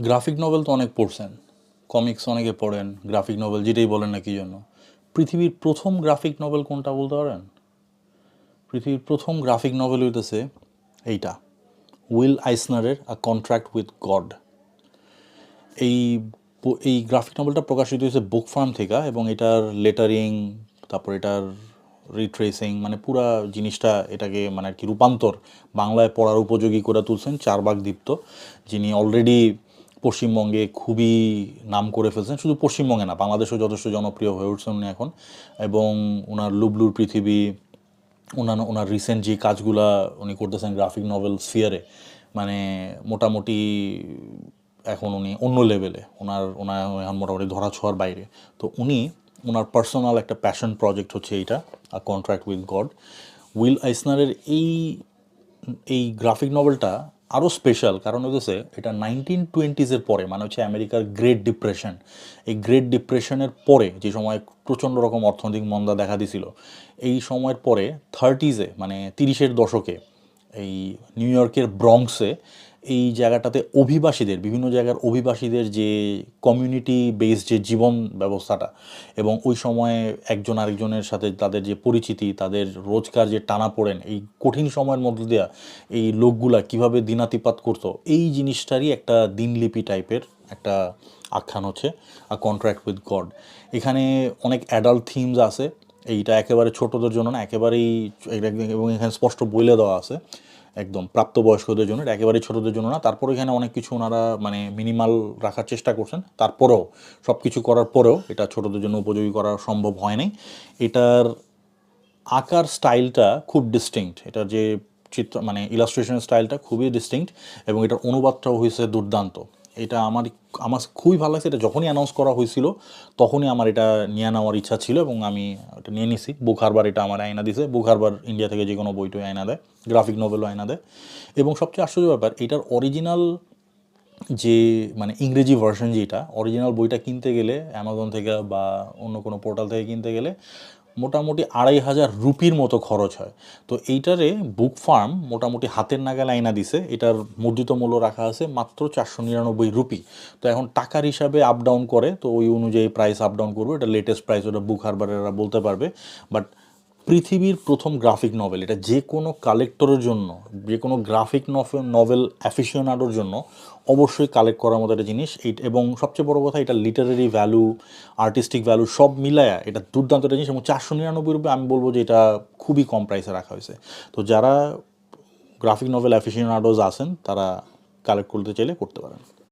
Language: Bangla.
গ্রাফিক নভেল তো অনেক পড়ছেন, কমিক্স অনেকে পড়েন, গ্রাফিক নভেল যেটাই বলেন না কি জন্য। পৃথিবীর প্রথম গ্রাফিক নভেল কোনটা বলতে পারেন? পৃথিবীর প্রথম গ্রাফিক নভেল হইতেছে এইটা, উইল আইসনারের আ কন্ট্রাক্ট উইথ গড। এই এই গ্রাফিক নভেলটা প্রকাশিত হয়েছে বুক ফার্ম থেকে, এবং এটার লেটারিং, তারপর এটার রিট্রেসিং, মানে পুরা জিনিসটা এটাকে মানে আর কি রূপান্তর বাংলায় পড়ার উপযোগী করে তুলছেন চারবাগ দীপ্ত, যিনি অলরেডি পশ্চিমবঙ্গে খুবই নাম করে ফেলছেন। শুধু পশ্চিমবঙ্গে না, বাংলাদেশেও যথেষ্ট জনপ্রিয় হয়ে উঠছেন উনি এখন। এবং ওনার লুবলুর পৃথিবী, ওনার রিসেন্ট যে কাজগুলা উনি করতেছেন গ্রাফিক নভেল স্ফিয়ারে, মানে মোটামুটি এখন উনি অন্য লেভেলে, ওনার এখন মোটামুটি ধরা ছোঁয়ার বাইরে। তো উনি ওনার পার্সোনাল একটা প্যাশন প্রজেক্ট হচ্ছে এইটা, আ কন্ট্রাক্ট উইথ গড। উইল আইসনারের এই গ্রাফিক নভেলটা আরও স্পেশাল, কারণ হচ্ছে এটা 1920s পরে, মানে হচ্ছে আমেরিকার গ্রেট ডিপ্রেশন। এই গ্রেট ডিপ্রেশনের পরে যে সময় প্রচণ্ড রকম অর্থনৈতিক মন্দা দেখা দিছিল, এই সময়ের পরে 30s, মানে 30-এর দশকে এই নিউ ইয়র্কের ব্রঙ্কসে এই জায়গাটাতে অভিবাসীদের, বিভিন্ন জায়গার অভিবাসীদের যে কমিউনিটি বেসড যে জীবন ব্যবস্থাটা, এবং ওই সময়ে একজন আরেকজনের সাথে তাদের যে পরিচিতি, তাদের রোজকার যে টানাপোড়েন, এই কঠিন সময়ের মধ্য দিয়ে এই লোকগুলা কিভাবে দিনাতিপাত করতো, এই জিনিসটারই একটা দিনলিপি টাইপের একটা আখ্যান হচ্ছে আ কন্ট্রাক্ট উইথ গড। এখানে অনেক অ্যাডাল্ট থিমস আছে, এইটা একেবারে ছোটদের জন্য না, একেবারেই, এবং এখানে স্পষ্ট বলে দেওয়া আছে একদম প্রাপ্তবয়স্কদের জন্য, এটা একেবারেই ছোটদের জন্য না। তারপরে এখানে অনেক কিছু ওনারা মানে মিনিমাল রাখার চেষ্টা করছেন, তারপরেও সব কিছু করার পরেও এটা ছোটদের জন্য উপযোগী করা সম্ভব হয় নাই। এটার আঁকার স্টাইলটা খুব ডিস্টিংক্ট, এটার যে চিত্র মানে ইলাস্ট্রেশনের স্টাইলটা খুবই ডিস্টিংক্ট, এবং এটার অনুবাদটাও হয়েছে দুর্দান্ত। এটা আমার খুবই ভালো লাগছে। এটা যখনই অ্যানাউন্স করা হয়েছিল তখনই আমার এটা নিয়ে নেওয়ার ইচ্ছা ছিল, এবং আমি এটা নিয়ে নিছি। বুক হারবার এটা আমার আয়না দিছে। বুক হারবার ইন্ডিয়া থেকে যে কোনো বইটই আয়না দেয়, গ্রাফিক নভেলও আয়না দেয়। এবং সবচেয়ে আশ্চর্য ব্যাপার, এটার অরিজিনাল যে মানে ইংরেজি ভার্সন, যেটা অরিজিনাল বইটা কিনতে গেলে অ্যামাজন থেকে বা অন্য কোনো পোর্টাল থেকে কিনতে গেলে মোটামুটি 2500 রুপির মতো খরচ হয়। তো এইটারে বুক ফার্ম মোটামুটি হাতের নাগালে আইনা দিছে। এটার মুদ্রিত মূল্য রাখা আছে মাত্র 499 রুপি। তো এখন টাকার হিসাবে আপ ডাউন করে, তো ওই অনুযায়ী প্রাইস আপ ডাউন করবে। এটা লেটেস্ট প্রাইস, ওটা বুক হারবারেরা বলতে পারবে। বাট পৃথিবীর প্রথম গ্রাফিক নভেল, এটা যে কোনো কালেক্টরের জন্য, যে কোনো গ্রাফিক নভেল অ্যাফিশিওনাডোর জন্য অবশ্যই কালেক্ট করার মতো একটা জিনিস। এবং সবচেয়ে বড় কথা, এটা লিটারারি ভ্যালু, আর্টিস্টিক ভ্যালু সব মিলায়া এটা দুর্দান্ত একটা জিনিস। এবং 499 রুপি আমি বলবো যে এটা খুবই কম প্রাইসে রাখা হয়েছে। তো যারা গ্রাফিক নভেল অ্যাফিশিওনাডোজ আছেন তারা কালেক্ট করতে চাইলে করতে পারেন।